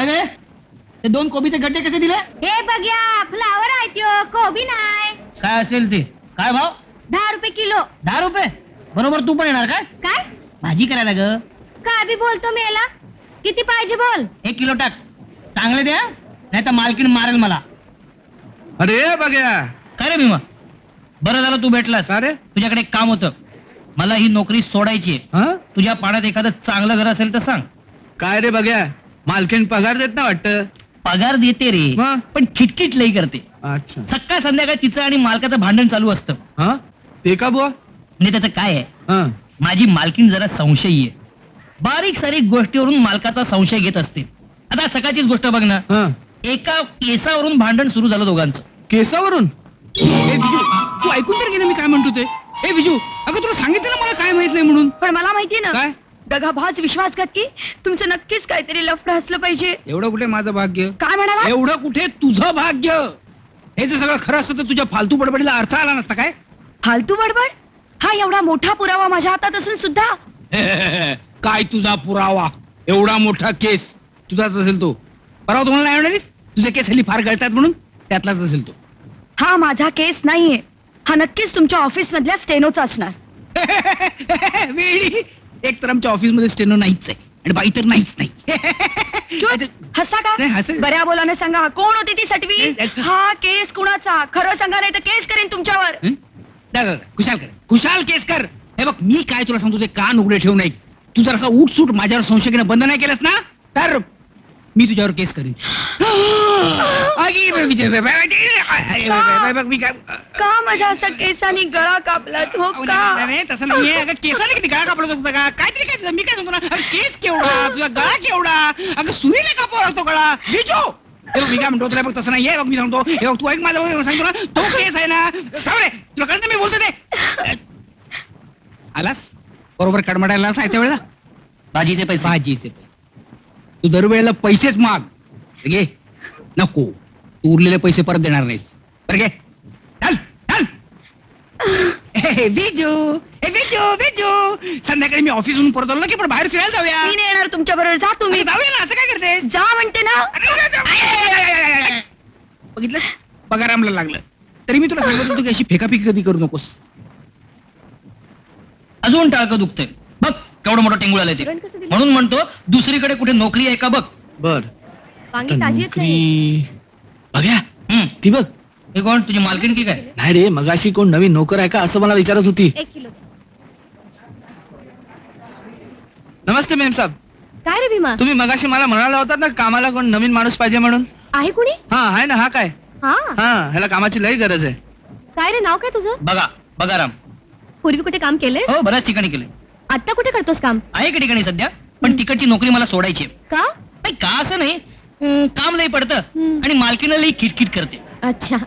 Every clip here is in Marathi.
काय रे ते 2 कोबीचे गड्डे कसे दिले? हे बघ्या फ्लावर आहे त्यो, कोबी नाही. काय असेल ते? काय भाव? 10 रुपये किलो. 10 रुपये? बरोबर तू पण येणार काय? काय भाजी करायला ग. काय बी बोलतो मेला? किती पाहिजे बोल. 1 किलो टाक. चांगले द्या नाही तर मालकीण मारेल मला. अरे बघ्या, काय रे भीमा? बरं झालं तू भेटलास. अरे तुझ्याकडे एक काम होतं. मला ही नोकरी सोडायची आहे. हा तुझ्या पाण्यात एखादं चांगलं घर असेल तर सांग. काय रे बघ्या, मालकीण पगार देत ना वाटतं. पगार देते रे मग? पण खिटखिट लई करते. अच्छा, सकाळ संध्याकाळ तिचं आणि मालकाचं भांडण चालू असतं. हा ते का बुवा? म्हणजे त्याचं काय आहे, हा माझी मालकीण जरा संशयी आहे. बारीक सारीक गोष्टीवरून मालकाचा संशय घेत असते. आता सकाळचीच गोष्ट बघ ना. हा एका केसावरून भांडण सुरू झालं दोघांचं. केसावरून? ए विजू, तू ऐकून तर घे ना मी काय म्हणतो ते. ए विजू, अगं तुला सांगितलं ना मला काय माहित नाही म्हणून. पण मला माहितीये ना काय? दगाभाज विश्वासघाती तुमचं नक्कीच काहीतरी लफडं असलं पाहिजे. एवढं कुठे माझं भाग्य? काय म्हणाला? एवढं कुठे तुझं भाग्य? हे जर सगळं खरं असतं तर तुझ्या फालतू बडबडीला अर्थ आला नसता काय? फालतू बडबड? हा एवढा मोठा पुरावा माझ्या हातात असून सुद्धा. काय तुझा पुरावा? एवढा मोठा केस तुझाच असेल तो. परवा तुम्हाला नाही म्हणालीस तुझे केस हल्ली फार गळतात म्हणून? त्यातलाच असेल तो. हा माझा केस नाहीये. हा नक्कीच तुमच्या ऑफिस मधल्या स्टेनोचा असणार. वेळी एक तर आमच्या ऑफिस मध्ये स्टेनो नाहीच आहे आणि बाई तर नाहीच नाही. हसता का? नाही, हसेल. बऱ्या बोलाने सांगा कोण होती ती सटवी? हा केस कुणाचा? खरं सांगा नाही तर केस करेन तुमच्यावर. खुशाल कर, खुशाल केस कर. हे बघ मी काय तुला सांगतो ते कान उघडे ठेवू नाही. तू जर असा उठसूट माझ्यावर संशय घेणं बंद नाही केलंस ना तर मी तुझ्यावर केस करीन. मी काय का माझा असा केसानी गळा कापलात हो का? नाही, तसं नाहीये. अगं केसाने किती गळा कापला होता का? काहीतरी काय तुझं मी काय सांगतो ना, अगं, केस केवढा तुझा गळा केवढा? अगं सुरीने कापावा लागतो गळा बिजो. हे बघ मी काय म्हणतो तुला, बघ तसं नाहीये. बघ मी सांगतो, हे बघ तू ऐक माझं सांगतो ना, तो केस आहे ना. थांबरे तुला कळतं मी बोलतो ते. आलास बरोबर कडमडायला साहित्य वेळेला. भाजीचे पैसे, भाजीचे पैसे. तू दरवेळेला पैसेच माग. घे नको, तू उरलेले पैसे परत देणार नाहीस. बरं घे, चल चल. बिजू, बिजू बिजू, संध्याकाळी मी ऑफिसहून परत आलो की पण बाहेर फिरायला जाऊया. मी नाही येणार तुमच्या बरोबर. जा तुम्ही. अरे जाऊया ना, असं काय करतेस? जा म्हणते ना. बघितलं पगार आम्हाला लागलं तरी मी तुला सांगत होतो की अशी फेकाफेकी कधी करू नकोस. अजून टाळकं दुखतंय. बघ केवढं मोठं टेंगुळ आलंय ते. पुरण कसं दिलं? म्हणून म्हणतो दुसरीकडे कुठे नोकरी आहे का बघ. बर वांगी ताजी आहेत नाही. बघ्या, हम्म. ती बघ. हे कोण तुझी मालकीण की काय? नाही रे, मगाशी कोण नवीन नोकर आहे का असं मला विचारत होती. 1 किलो. नमस्ते मॅम साहेब. काय रे भीमा? तुम्ही मगाशी मला म्हणाला होता ना कामाला कोण नवीन माणूस पाहिजे म्हणून. आहे कुणी? हा आहे ना. हा काय? हा हा ह्याला कामाची लई गरज आहे. काय रे नाव काय तुझं? बघा बघा राम. पूर्वी कुठे काम केलंय? हो बऱ्याच ठिकाणी केले. आता कुठे करतोस काम? आहे एका ठिकाणी सध्या पण तिकडची नोकरी मला सोडायची आहे. का? नाही का असं नाही, काम लई पडतं आणि मालकीण लई किटकिट करते. अच्छा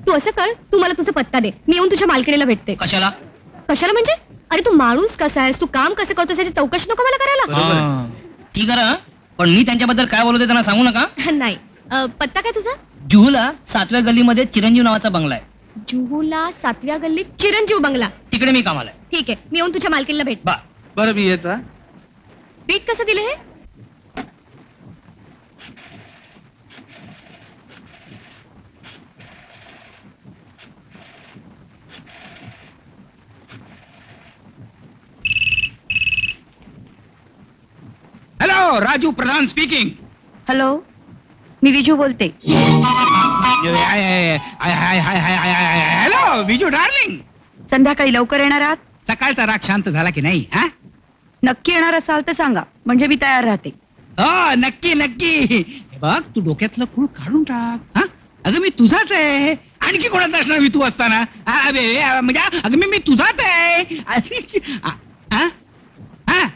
तू असं कर, तू मला तुझा पत्ता दे, मी येऊन तुझ्या मालकिणीला भेटते. कशाला? कशाला म्हणजे? अरे तू माणूस कसा आहेस, तू काम कसं करतोस याची चौकशी नको मला करायला? बरोबर आहे. हा. ठीक आहे ना, पण मी त्यांच्याबद्दल काय बोलते त्यांना सांगू नका. नाही. पत्ता काय तुझा? जुहूला 7व्या गल्लीमध्ये चिरंजीव नावाचा बंगला आहे. जुहूला 7व्या गल्लीत चिरंजीव बंगला. तिकडे मी कामाला आहे. ठीक आहे, मी येऊन तुझ्या मालकीणीला भेट. बा बरं मी येत. बीट कसं दिलं हे? हॅलो, राजू प्रधान स्पीकिंग. हॅलो, मी विजू बोलते. Hello Viju darling. संध्याकाळी लवकर येणार आहात? सकाळचा राग शांत झाला की नाही? हा नक्की येणार असाल तर सांगा, म्हणजे मी तयार राहते. हो नक्की नक्की. हे बघ तू डोक्यातलं खूळ काढून टाक. हा अगं मी तुझाच आहे. आणखी कोणाचा असणार मी तू असताना? म्हणजे अगं मी तुझाच आहे. हा? हा?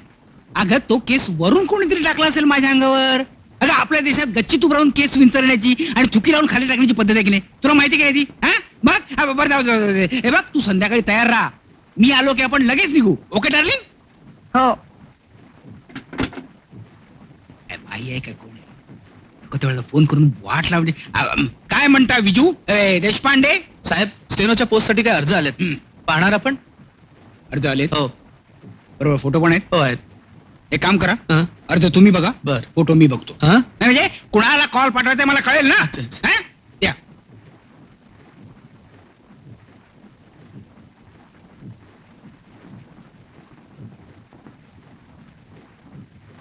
अगं तो केस वरून कोणीतरी टाकला असेल माझ्या अंगावर. अगं आपल्या देशात गच्ची तूप राहून केस विंचरण्याची आणि थुकी लावून खाली टाकण्याची पद्धत आहे की नाही? तुला माहिती काय ती? हा बघ बरं जाऊ जाऊ. हे बघ तू संध्याकाळी तयार राहा. मी आलो की आपण लगेच निघू. Okay darling? हो. बाई आहे का कोण? कधी वेळेला फोन करून वाट लावली. काय म्हणता विजू देशपांडे साहेब, स्टेनोच्या पोस्ट साठी काय अर्ज आलेत, पाहणार आपण? अर्ज आले? हो बरोबर. फोटो पण आहेत? हो आहेत. एक काम करा, हं? अर्ज तुम्ही बघा, बर. फोटो मी बघतो. हं? नाही म्हणजे कुणाला कॉल पाठवायचा मला कळेल ना. अच्छा, अच्छा. हं? द्या.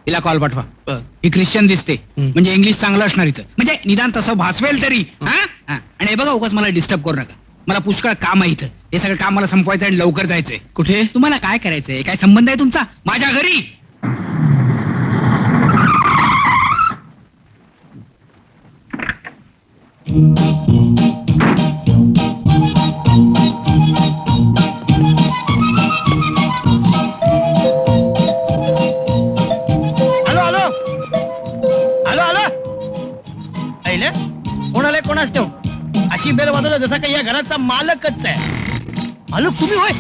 हिला कॉल पाठवा. बर. ही ख्रिश्चन दिसते, हं. म्हणजे इंग्लिश चांगलं असणार हिचं, म्हणजे निदान तसं भासवेल तरी. हं. हा? हा. आणि हे बघा उगाच मला डिस्टर्ब करू नका. मला पुष्कळ काम आहे इथं. हे सगळं काम मला संपवायचं आणि लवकर जायचंय. कुठे? तुम्हाला काय करायचंय? काय संबंध आहे तुमचा माझ्या घरी? हॅलो हॅलो हॅलो हॅलो ऐले कोणाला कोणाच ठेव अशी बेल वाजवलं जसा काही या घराचा मालकच आहे. मालक तुम्ही होय?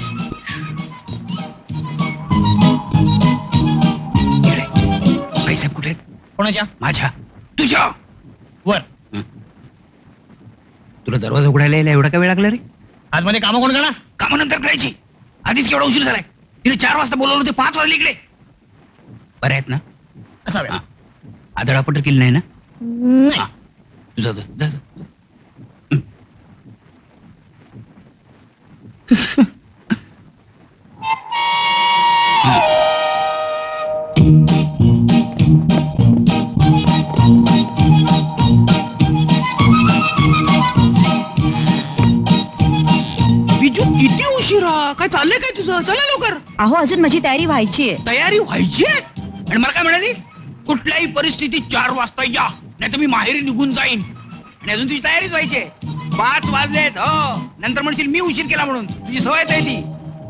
येडे. पैसे कुठे आहेत? कोणाच्या? माझ्या. तुझ्या. वर तुला दरवाजा उघडायला यायला एवढा का वेळ लागला रे? आतमध्ये कामं कोण करणार? कामानंतर करायची. आधीच केवढा उशीर झालाय. तिने 4 वाजता बोलवलं होते, 5 वाजले इकडे. बरं आहेत ना? असावे. हा. आदळापट केली नाही ना? नाही. हा. तुझा जा, जा, जा. बिजू किती उशिरा? काय चाललंय काय तुझं? चला लवकर. अहो अजून माझी तयारी व्हायची आहे. तयारी व्हायची आहे? आणि मला काय म्हणालीस? कुठल्याही परिस्थितीत 4 वाजता या, नाही तर मी माहेरी निघून जाईन. आणि अजून तुझी तयारीच व्हायची आहे. 5 वाजलेत. हो, नंतर म्हणशील मी उशीर केला म्हणून. तुझी सवयच आहे ती.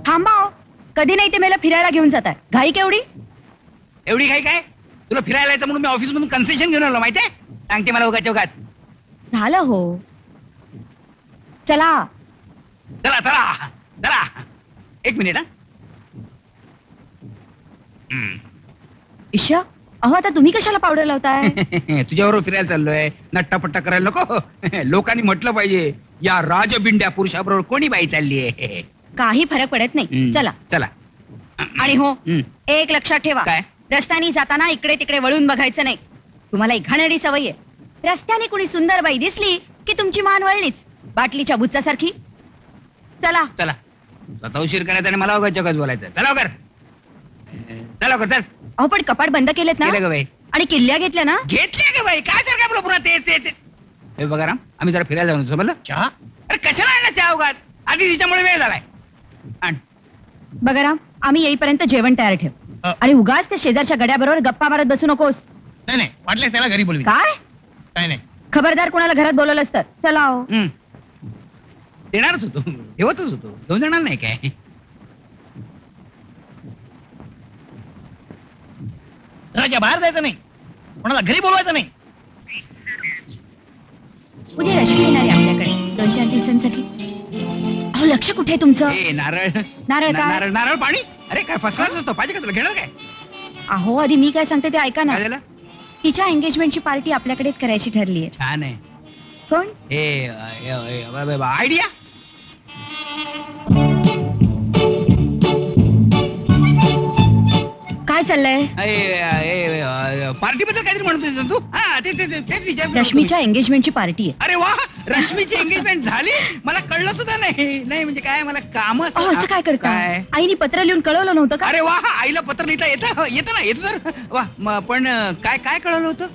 थांबा हो. कधी नाही ते मला फिरायला घेऊन जाताय. घाई केवढी? एवढी काही काय? तुला फिरायला यायचं म्हणून मी ऑफिस मधून कन्सेशन घेऊन आलो, माहितीये? सांगते मला उगाच उगाच. झालं हो. चला. चला चला चला. 1 मिनिट. ईशा, अहो आता तुम्ही कशाला पावडर लावताय? तुझ्याबरोबर फिरायला चाललोय. नट्टापट्टा करायला नको. लोकांनी म्हटलं पाहिजे या राजबिंड्या पुरुषाबरोबर कोणी बाई चाललीये. काही फरक पडत नाही. चला. चला. आणि हो, एक लक्षात ठेवा. काय? रस्त्याने जाताना इकडे तिकडे वळून बघायचं नाही. तुम्हाला एक घाणेरडी सवय आहे. रस्त्याने कुणी सुंदर बाई दिसली की तुमची मान वळलीच, बाटलीच्या बुच्चासारखी. चला. चला. स्वतः उशीर करायचा आणि मला उगाच जगात बोलायचं. चला लवकर. चला लवकर चल. अहो पण कपाट बंद केलेत ना? केलं का बाई? आणि किल्ल्या घेतल्या ना? घेतले का बाई? काय जर काय आपलं पुन्हा ते हे बघा राम, आम्ही जरा फिरायला जाऊन समजलं. चहा? अरे कशाला आणला चहा उगाच? आधी तिच्यामुळे वेळ झालाय. आण. बघा राम, आम्ही येईपर्यंत जेवण तयार ठेव. अ. आणि उगाच त्या शेजारच्या गड्याबरोबर गप्पा मारत बसू नकोस. नाही नाही, वाटलेस त्याला घरी बोलवी. काय? काय नाही. खबरदार कोणाला घरात बोलवलंस तर. चला हो. देणारच होतो, ठेवतच होतो. 2 जणांना नाही काय. घराच्या बाहेर जायचं नाही, कोणाला घरी बोलवायचं नाही. उद्या रश्मी येणार आहे आपल्याकडे 2-4 दिवसांसाठी. अहो लक्ष कुठे आहे तुमचं? ए नारळ. नारळ काय? नारळ नारळ पाणी. अरे काय फसलाच असतो. पाहिजे का तुला? घेणार काय? अहो आधी मी काय सांगते ते ऐका ना. काय झालं? तिच्या एंगेजमेंटची पार्टी आपल्याकडेच करायची ठरली आहे. छान आहे. कोण? आयडिया. काय चाललंय? पार्टी बद्दल काहीतरी म्हणतो तू? हा तेच विचार करत होतो रश्मीच्या एंगेजमेंटची पार्टी आहे. मी. अरे वा, रश्मीची एंगेजमेंट झाली? मला कळलं सुद्धा नाही. नाही म्हणजे काय, मला काम अहो असं काय करता? आईने पत्र लिहून कळवलं नव्हतं का? अरे वा, आईला पत्र लिहिता येतं ना? येतो तर वा. पण काय काय कळवलं होतं?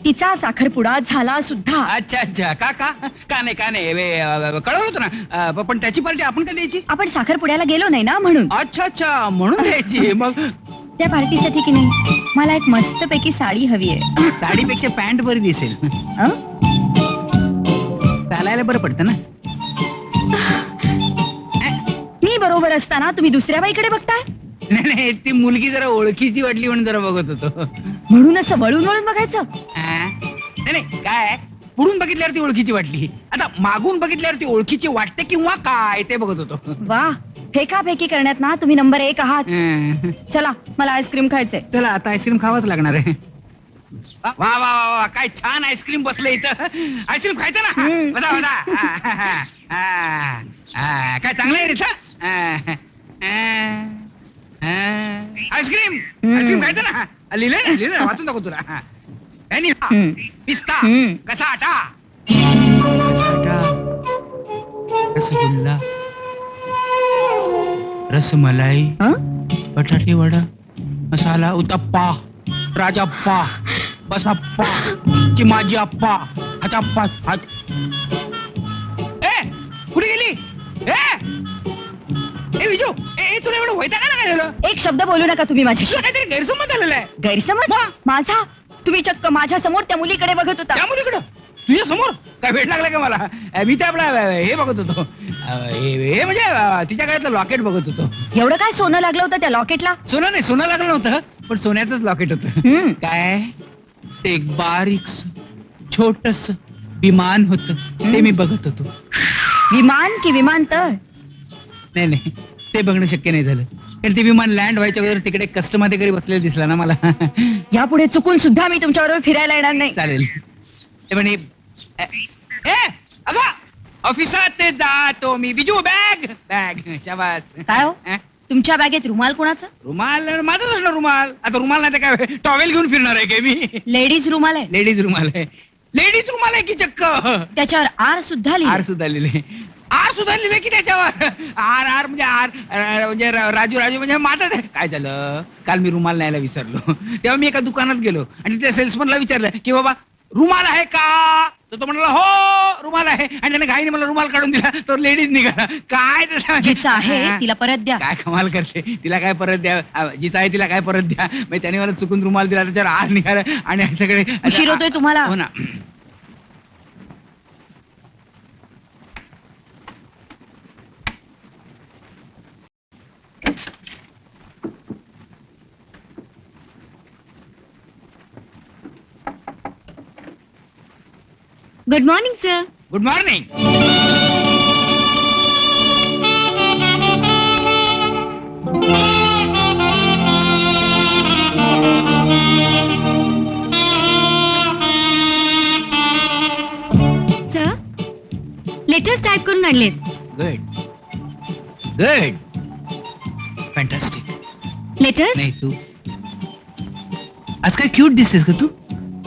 तिचा साखरपुडा झाला सुद्धा. अच्छा अच्छा. का नाही कळवलं होतं ना. पण त्याची पार्टी आपण का द्यायची? आपण साखरपुड्याला गेलो नाही ना म्हणून. अच्छा म्हणून द्यायची. मग त्या पार्टीसाठी की नाही मला एक मस्तपैकी साडी हवी आहे. साडीपेक्षा पॅन्ट बरी दिसेल. अं? चालायला बरं पडतं ना. मी बरोबर असताना तुम्ही दुसऱ्या बाईकडे बघताय. नाही ती मुलगी जरा ओळखीची वाटली म्हणून जरा बघत होतो. म्हणून असं वळून वळून बघायचं. नाही काय, पुढून बघितल्यावरती ओळखीची वाटली. आता मागून बघितल्यावरती ओळखीची वाटते किंवा काय ते बघत होतो. वा, फेकाफेकी करण्यात ना तुम्ही नंबर 1 आहात. चला, मला आईस्क्रीम खायचंय. चला आता आईस्क्रीम खावाच लागणार आहे. वा वा वा वा, काय छान आईस्क्रीम बसलं इथं. आईस्क्रीम खायचं ना? हम्म. बघा काय चांगलं आहे रे इथं. आईस्क्रीम हम्म. आईस्क्रीम खायचं ना लिहिलंय ना वाचून दाखव तुला हम्म. पिस्ता हम्म. कसा आटा रसगुल्ला रसमलाई हं? बटाटे वडा मसाला उत्तप्पा राजप्पा बसप्पा चिमाजी अप्पा हचप्पा ए कुठे गेली ए विजू ए तुला एवढं व्हायचं का काय झालं एक शब्द बोलू नका तुम्ही माझ्याशी. तुला काहीतरी गैरसमज झालेला आहे गैरसमज मग? माझा? तुम्ही चक्क माझ्या समोर त्या मुलीकडे बघत होता. त्या मुलीकडं तुझ्या समोर काय भेट लागला का मला मी ते आपला हे बघत होतो हे म्हणजे तिच्या गळ्यातलं लॉकेट बघत होतो एवढं काय सोनं लागलं होतं त्या लॉकेटला? सोनं नाही सोनं लागलं नव्हतं पण सोन्याचंच लॉकेट होतं हम्म. काय ते एक बारीक छोटस विमान होत ते मी बघत होतो. विमान की विमानतळ? नाही नाही ते बघणं शक्य नाही झालं कारण ते विमान लँड व्हायच्या अगोदर तिकडे कस्टम अधिकारी बसलेला दिसला ना मला. यापुढे चुकून सुद्धा मी तुमच्याबरोबर फिरायला येणार नाही. चालेल ते म्हणे ए अगं ऑफिसात जातो मी बिजू बॅग बॅग शाबास काय हो? अं? तुमच्या बॅगेत रुमाल कोणाचं? रुमाल माझाच असणार रुमाल आता रुमाल नाही तर काय टॉवेल घेऊन फिरणार आहे काय मी लेडीज रुमाल आहे. लेडीज रुमाल आहे लेडीज रुमाल आहे की चक्क त्याच्यावर आर सुद्धा आर लिहिलंय. सुद्धा लिहिले आर सुद्धा लिहिलं की त्याच्यावर आर आर म्हणजे आर म्हणजे राजू राजू म्हणजे माझं काय झालं काल मी रुमाल न्यायला विसरलो तेव्हा मी एका दुकानात गेलो आणि त्या सेल्समनला विचारलं की बाबा रुमाल आहे का तर तो म्हणाला हो रुमाल आहे आणि त्याने घाईने मला रुमाल काढून दिला तो लेडीज निघाला काय जिचं आहे तिला परत द्या. काय कमाल करते तिला काय परत द्या जिचा आहे तिला काय परत द्या मग त्याने मला चुकून रुमाल दिला त्याच्यावर आर निघाला आणि सगळे उशीर होतोय तुम्हाला. हो ना good morning sir. Good morning sir letters type करून आणलेत. गुड गुड फॅन्टास्टिक लेटर्स नाही तू आज काय क्यूट दिसतेस का तू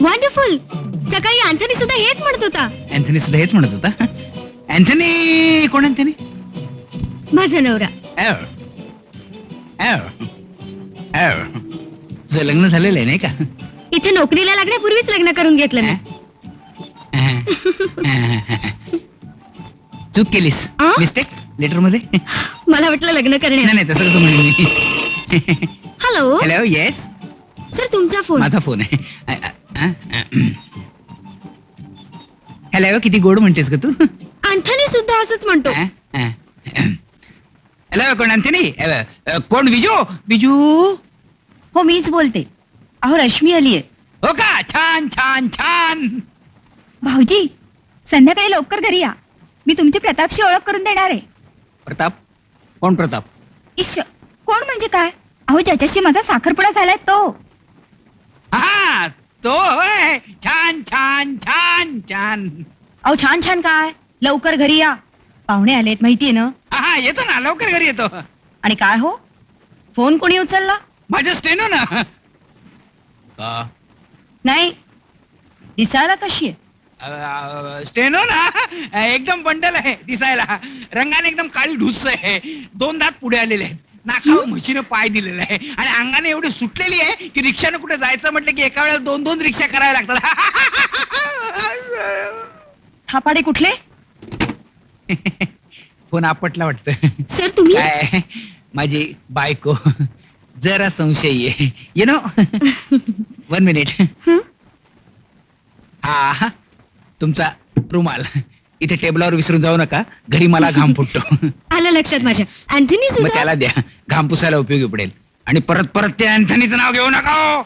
वंडरफुल. सकाळी अँथनी सुद्धा हेच म्हणत होता. अँथनी सुद्धा हेच म्हणत होता अँथनी कोण अँथनी माझा नवरा. तुझं लग्न झालेलं आहे नाही का इथे नोकरीला लागण्यापूर्वीच लग्न करून घेतलं मी. चूक केलीस आ? मिस्टेक लेटर मध्ये मला वाटलं लग्न करणे. नाही नाही तसं कसं म्हणेन मी हॅलो हॅलो येस सर तुमचा फोन. माझा फोन आहे हॅलो किती गोड म्हणतेस का तू अँथनी सुद्धा असंच म्हणतो. हॅलो कोण अँथनी कोण विजू विजू हो मीच बोलते. अहो रश्मी आलीये. हो का छान छान छान भाऊजी संध्याकाळी लवकर घरी या. मी तुमची प्रतापशी ओळख करून देणार आहे. प्रताप कोण प्रताप इश्श कोण म्हणजे काय? अहो ज्याच्याशी माझा साखरपुडा झालाय तो. हा तो होय छान छान छान छान अहो छान छान काय लवकर घरी या. पाहुणे आलेत माहितीये ना. हा येतो ना लवकर घरी येतो आणि काय हो फोन कोणी उचलला? माझं स्टेनो ना का नाही दिसायला कशी आहे? स्टेनो ना एकदम बंडल आहे दिसायला रंगाने एकदम काळी ढुस आहे 2 दात पुढे आलेले आहेत नाकावर म्हशीनं पाय दिलेला आहे आणि अंगाने एवढी सुटलेली आहे की रिक्षाने कुठे जायचं म्हटलं की एका वेळेला 2-2 रिक्षा करायला लागतात थापाडे कुठले? फोन आपटला वाटतं सर तुम्ही काय माझी बायको जरा संशयी आहे यु नो 1 मिनिट हं? हा तुमचा रुमाल इथे टेबलावर विसरून जाऊ नका घरी मला घाम फुटतो आलं लक्षात माझ्या. अँथनी मग सुद्धा त्याला द्या घाम पुसायला उपयोगी पडेल आणि परत परत त्या अँथनीचं नाव घेऊ नका हो.